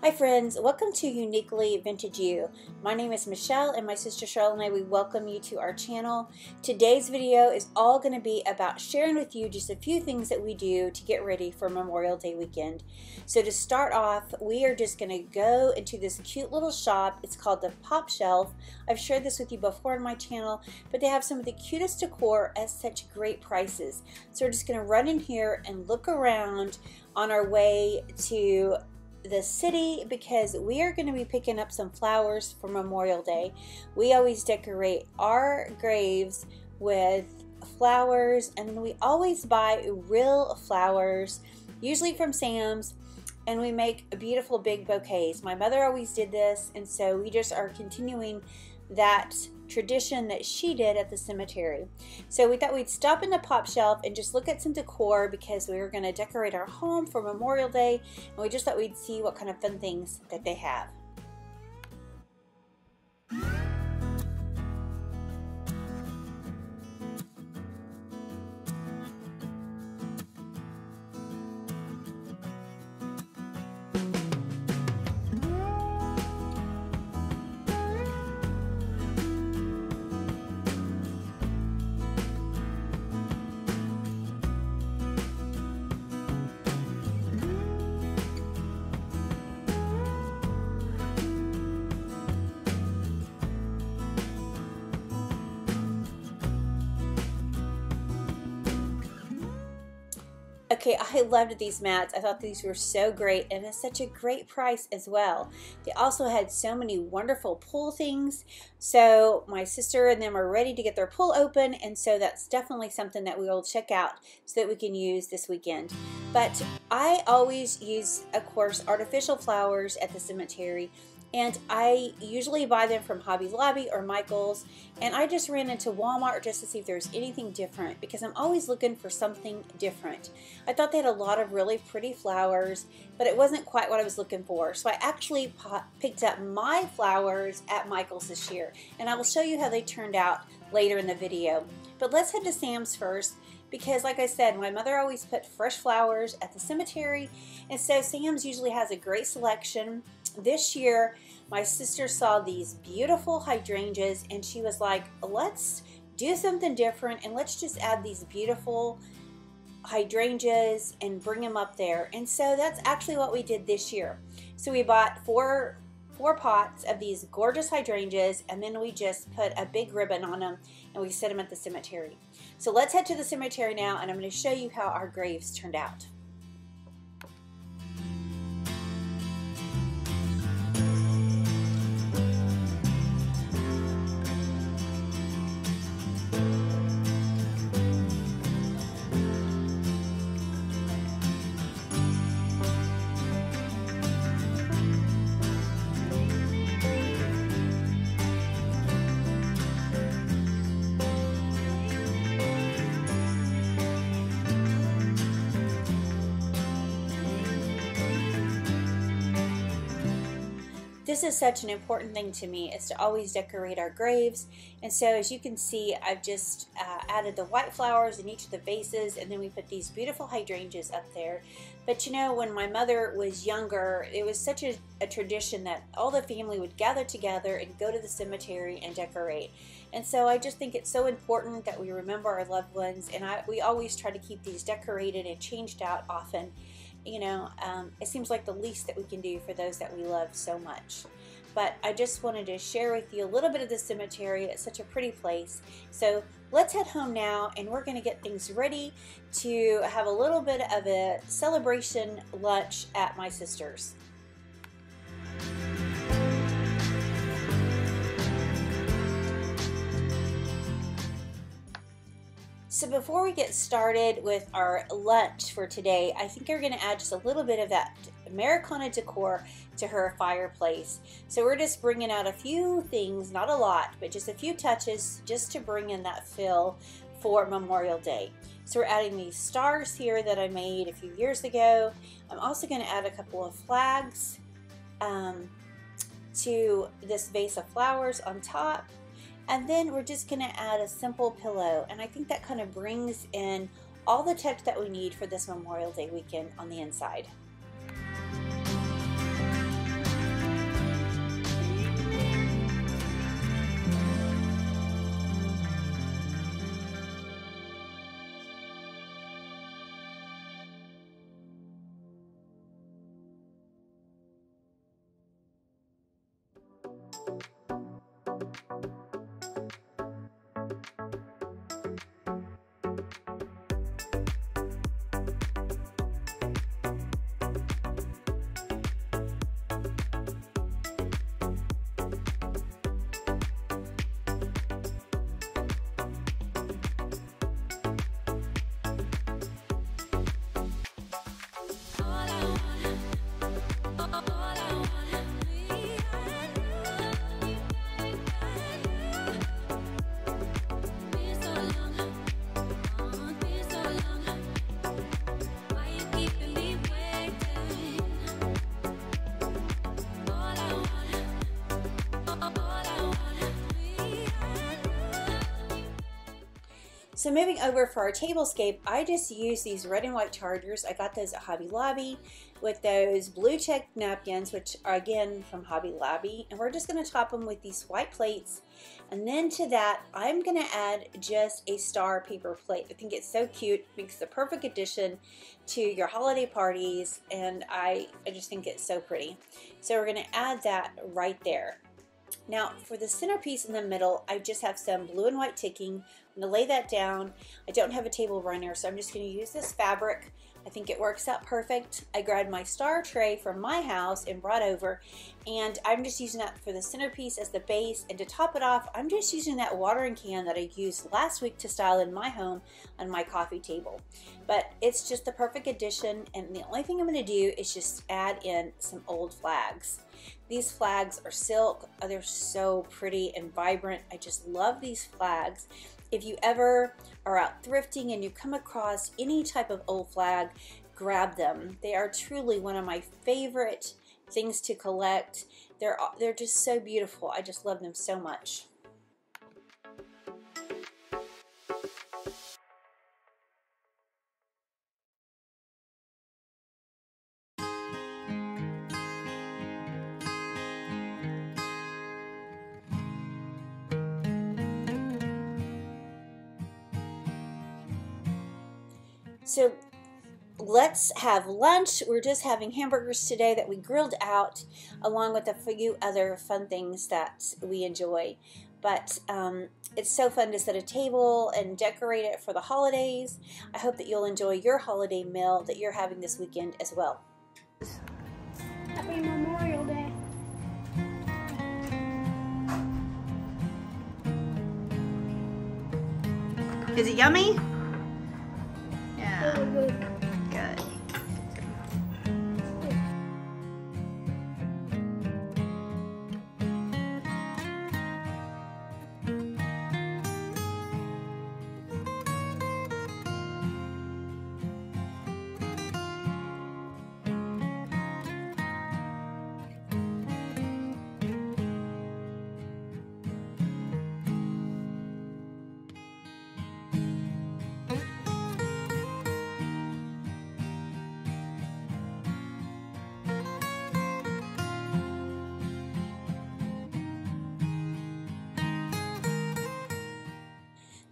Hi friends, welcome to Uniquely Vintage You. My name is Michelle and my sister Charlotte and I, we welcome you to our channel. Today's video is all going to be about sharing with you just a few things that we do to get ready for Memorial Day weekend. So to start off, we are just going to go into this cute little shop. It's called the Pop Shelf. I've shared this with you before on my channel, but they have some of the cutest decor at such great prices. So we're just going to run in here and look around on our way to the city because we are going to be picking up some flowers for Memorial Day. We always decorate our graves with flowers, and then we always buy real flowers, usually from Sam's, and we make beautiful big bouquets. My mother always did this, and so we just are continuing that tradition that she did at the cemetery. So we thought we'd stop in the Pop Shelf and just look at some decor because we were going to decorate our home for Memorial Day, and we just thought we'd see what kind of fun things that they have. Okay, I loved these mats. I thought these were so great, and it's such a great price as well. They also had so many wonderful pull things. So my sister and them are ready to get their pull open, and so that's definitely something that we will check out so that we can use this weekend. But I always use, of course, artificial flowers at the cemetery. And I usually buy them from Hobby Lobby or Michael's, and I just ran into Walmart just to see if there's anything different because I'm always looking for something different. I thought they had a lot of really pretty flowers, but it wasn't quite what I was looking for. So I actually picked up my flowers at Michael's this year, and I will show you how they turned out later in the video. But let's head to Sam's first because, like I said, my mother always put fresh flowers at the cemetery, and so Sam's usually has a great selection. This year, my sister saw these beautiful hydrangeas and she was like, let's do something different and let's just add these beautiful hydrangeas and bring them up there. And so that's actually what we did this year. So we bought four pots of these gorgeous hydrangeas, and then we just put a big ribbon on them and we set them at the cemetery. So let's head to the cemetery now, and I'm going to show you how our graves turned out. This is such an important thing to me, is to always decorate our graves. And so as you can see, I've just added the white flowers in each of the vases, and then we put these beautiful hydrangeas up there. But you know, when my mother was younger, it was such a tradition that all the family would gather together and go to the cemetery and decorate. And so I just think it's so important that we remember our loved ones, and we always try to keep these decorated and changed out often. You know, it seems like the least that we can do for those that we love so much. But I just wanted to share with you a little bit of the cemetery. It's such a pretty place. So let's head home now, and we're going to get things ready to have a little bit of a celebration lunch at my sister's. So before we get started with our lunch for today, I think we're going to add just a little bit of that Americana decor to her fireplace. So we're just bringing out a few things, not a lot, but just a few touches just to bring in that feel for Memorial Day. So we're adding these stars here that I made a few years ago. I'm also going to add a couple of flags to this vase of flowers on top. And then we're just going to add a simple pillow, and I think that kind of brings in all the touch that we need for this Memorial Day weekend on the inside. So moving over for our tablescape, I just use these red and white chargers. I got those at Hobby Lobby with those blue check napkins, which are again from Hobby Lobby. And we're just gonna top them with these white plates. And then to that, I'm gonna add just a star paper plate. I think it's so cute, makes the perfect addition to your holiday parties. And I just think it's so pretty. So we're gonna add that right there. Now for the centerpiece in the middle, I just have some blue and white ticking. I'm going to lay that down. I don't have a table runner, so I'm just going to use this fabric. I think it works out perfect. I grabbed my star tray from my house and brought over, and I'm just using that for the centerpiece as the base. And to top it off, I'm just using that watering can that I used last week to style in my home on my coffee table. But it's just the perfect addition, and the only thing I'm going to do is just add in some old flags. These flags are silk. They're so pretty and vibrant. I just love these flags. If you ever are out thrifting and you come across any type of old flag, grab them. They are truly one of my favorite things to collect. They're just so beautiful. I just love them so much. So let's have lunch. We're just having hamburgers today that we grilled out, along with a few other fun things that we enjoy. But it's so fun to set a table and decorate it for the holidays. I hope that you'll enjoy your holiday meal that you're having this weekend as well. Happy Memorial Day. Is it yummy? Really good. Good.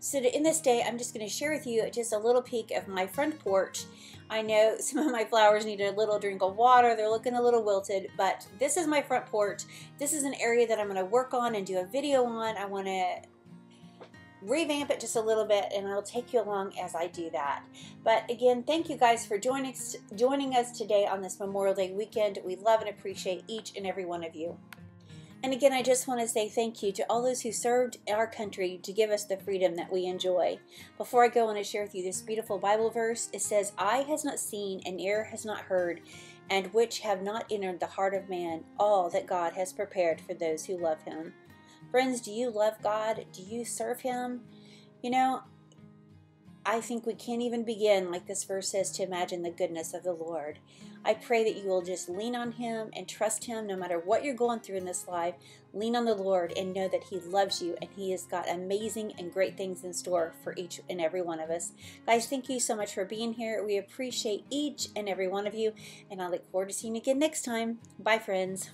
So to end this day, I'm just going to share with you just a little peek of my front porch. I know some of my flowers need a little drink of water. They're looking a little wilted, but this is my front porch. This is an area that I'm going to work on and do a video on. I want to revamp it just a little bit, and I'll take you along as I do that. But again, thank you guys for joining us today on this Memorial Day weekend. We love and appreciate each and every one of you. And again, I just want to say thank you to all those who served our country to give us the freedom that we enjoy. Before I go, I want to share with you this beautiful Bible verse. It says, "Eye has not seen and ear has not heard, and which have not entered the heart of man, all that God has prepared for those who love Him." Friends, do you love God? Do you serve Him? You know, I think we can't even begin, like this verse says, to imagine the goodness of the Lord. I pray that you will just lean on Him and trust Him no matter what you're going through in this life. Lean on the Lord and know that He loves you and He has got amazing and great things in store for each and every one of us. Guys, thank you so much for being here. We appreciate each and every one of you, and I look forward to seeing you again next time. Bye, friends.